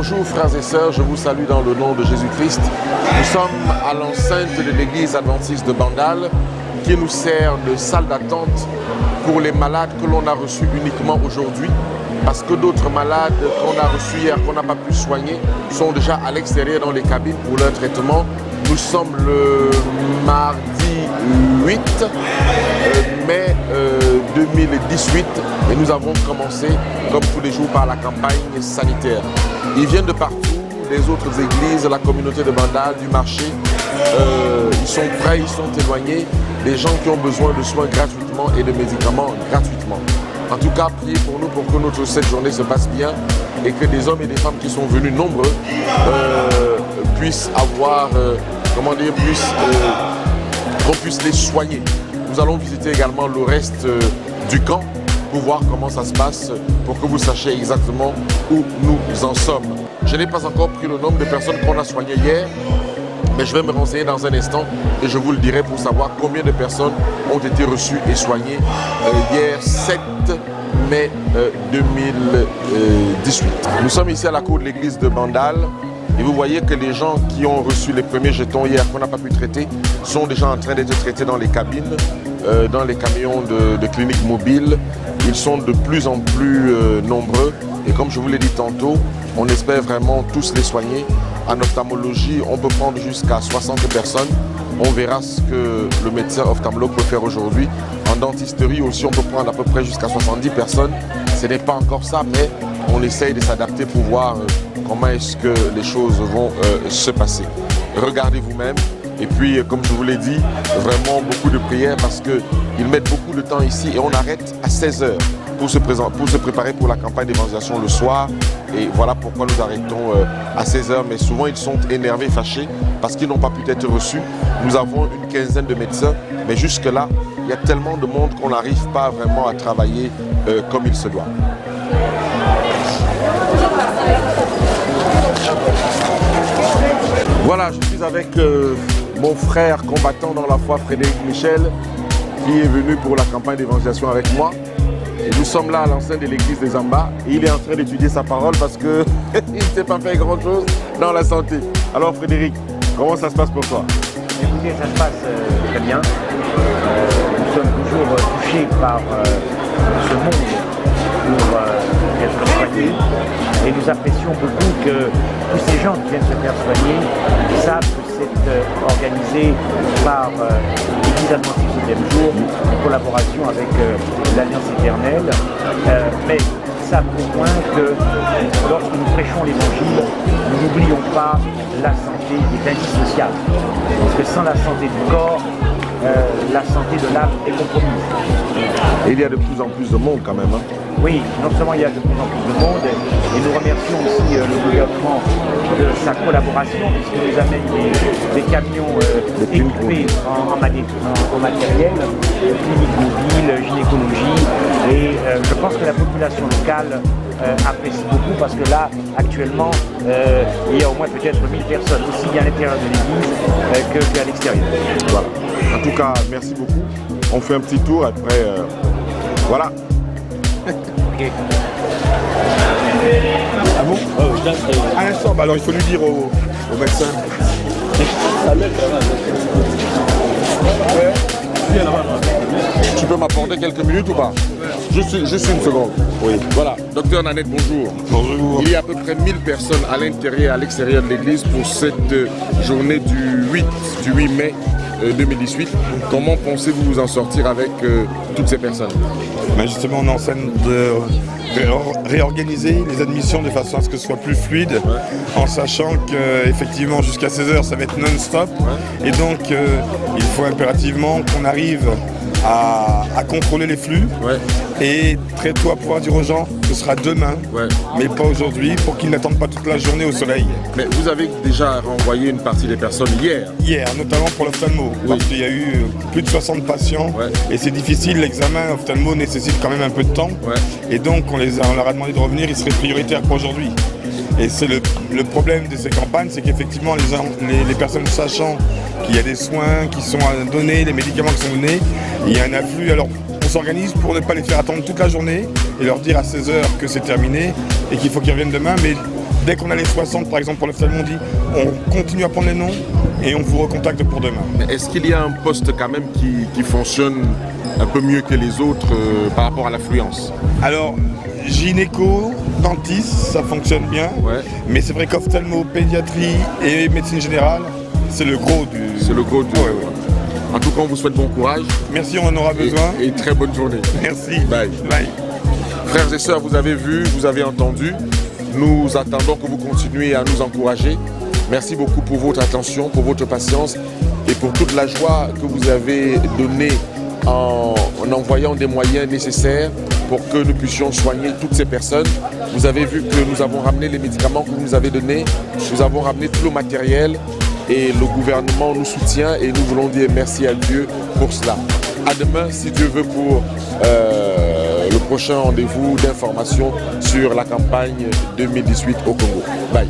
Bonjour frères et sœurs, je vous salue dans le nom de Jésus-Christ. Nous sommes à l'enceinte de l'église adventiste de Bandal qui nous sert de salle d'attente pour les malades que l'on a reçus uniquement aujourd'hui. Parce que d'autres malades qu'on a reçus hier, qu'on n'a pas pu soigner, sont déjà à l'extérieur dans les cabines pour leur traitement. Nous sommes le mardi 8 mai 2018 et nous avons commencé, comme tous les jours, par la campagne sanitaire. Ils viennent de partout, des autres églises, la communauté de Bandal, du marché. Ils sont prêts, ils sont éloignés. Des gens qui ont besoin de soins gratuitement et de médicaments gratuitement. En tout cas, priez pour nous pour que cette journée se passe bien et que des hommes et des femmes qui sont venus nombreux puissent avoir, qu'on puisse les soigner. Nous allons visiter également le reste du camp pour voir comment ça se passe, pour que vous sachiez exactement où nous en sommes. Je n'ai pas encore pris le nombre de personnes qu'on a soignées hier, mais je vais me renseigner dans un instant et je vous le dirai pour savoir combien de personnes ont été reçues et soignées hier 7 mai 2018. Nous sommes ici à la cour de l'église de Bandal et vous voyez que les gens qui ont reçu les premiers jetons hier qu'on n'a pas pu traiter sont déjà en train d'être traités dans les cabines, dans les camions de cliniques mobiles. Ils sont de plus en plus nombreux et comme je vous l'ai dit tantôt, on espère vraiment tous les soigner. En ophtalmologie, on peut prendre jusqu'à 60 personnes. On verra ce que le médecin ophtalmologue peut faire aujourd'hui. En dentisterie aussi, on peut prendre à peu près jusqu'à 70 personnes. Ce n'est pas encore ça, mais on essaye de s'adapter pour voir comment est-ce que les choses vont se passer. Regardez vous-même. Et puis, comme je vous l'ai dit, vraiment beaucoup de prières parce qu'ils mettent beaucoup de temps ici et on arrête à 16 h pour se préparer pour la campagne d'évangélisation le soir. Et voilà pourquoi nous arrêtons à 16 h. Mais souvent, ils sont énervés, fâchés parce qu'ils n'ont pas pu être reçus. Nous avons une quinzaine de médecins, mais jusque-là, il y a tellement de monde qu'on n'arrive pas vraiment à travailler comme il se doit. Voilà, je suis avec mon frère combattant dans la foi, Frédéric Michel, qui est venu pour la campagne d'évangélisation avec moi. Et nous sommes là à l'enceinte de l'église des Ambas et il est en train d'étudier sa parole parce qu'il ne sait pas faire grand-chose dans la santé. Alors Frédéric, comment ça se passe pour toi? Écoutez, ça se passe très bien. Nous sommes toujours touchés par ce monde pour être soignés. Et nous apprécions beaucoup que tous ces gens qui viennent se faire soigner savent que c'est organisé par l'Église adventiste du 7e jour en collaboration avec l'Alliance éternelle. Mais ils savent au moins que lorsque nous prêchons l'Évangile, nous n'oublions pas la santé est indissociable. Parce que sans la santé du corps, la santé de l'âme est compromise. Et il y a de plus en plus de monde quand même. Hein. Oui, non seulement il y a de plus en plus de monde, et nous remercions aussi le gouvernement de sa collaboration, puisqu'il nous amène des camions équipés en matériel, clinique mobile, gynécologie, et je pense que la population locale apprécie beaucoup parce que là, actuellement, il y a au moins peut-être 1000 personnes, aussi bien à l'intérieur de l'église qu'à l'extérieur. Voilà. En tout cas, merci beaucoup. On fait un petit tour, après, voilà. Okay. Ah bon? À l'instant, alors il faut lui dire au médecin. Tu peux m'apporter quelques minutes ou pas? Juste une seconde. Oui. Voilà. Docteur Nanette, bonjour. Bonjour. Il y a à peu près 1000 personnes à l'intérieur et à l'extérieur de l'église pour cette journée du 8 mai 2018. Comment pensez-vous vous en sortir avec toutes ces personnes? Ben justement, on est en train de réorganiser les admissions de façon à ce que ce soit plus fluide, en sachant qu'effectivement jusqu'à 16 h ça va être non-stop. Et donc il faut impérativement qu'on arrive à contrôler les flux et très tôt à pouvoir dire aux gens que ce sera demain, mais pas aujourd'hui, pour qu'ils n'attendent pas toute la journée au soleil. Mais vous avez déjà renvoyé une partie des personnes hier? Hier, notamment pour l'ophtalmo, parce qu'il y a eu plus de 60 patients et c'est difficile, l'examen ophtalmo nécessite quand même un peu de temps et donc on leur a demandé de revenir, il serait prioritaire pour aujourd'hui. Et c'est le problème de ces campagnes, c'est qu'effectivement les personnes sachant qu'il y a des soins qui sont donnés, les médicaments qui sont donnés, il y a un afflux. Alors on s'organise pour ne pas les faire attendre toute la journée et leur dire à 16 h que c'est terminé et qu'il faut qu'ils reviennent demain. Mais Dès qu'on a les 60, par exemple, pour l'ophtalmologie, on continue à prendre les noms et on vous recontacte pour demain. Mais est-ce qu'il y a un poste quand même qui fonctionne un peu mieux que les autres par rapport à l'affluence? Alors, gynéco, dentiste, ça fonctionne bien. Ouais. Mais c'est vrai qu'ophtalmo, pédiatrie et médecine générale, c'est le gros du... C'est le gros du... Ouais, ouais. En tout cas, on vous souhaite bon courage. Merci, on en aura besoin. Et très bonne journée. Merci. Bye. Bye. Frères et sœurs, vous avez vu, vous avez entendu. Nous attendons que vous continuiez à nous encourager. Merci beaucoup pour votre attention, pour votre patience et pour toute la joie que vous avez donnée en envoyant des moyens nécessaires pour que nous puissions soigner toutes ces personnes. Vous avez vu que nous avons ramené les médicaments que vous nous avez donnés, nous avons ramené tout le matériel et le gouvernement nous soutient et nous voulons dire merci à Dieu pour cela. À demain, si Dieu veut, pour le prochain rendez-vous d'information sur la campagne 2018 au Congo. Bye.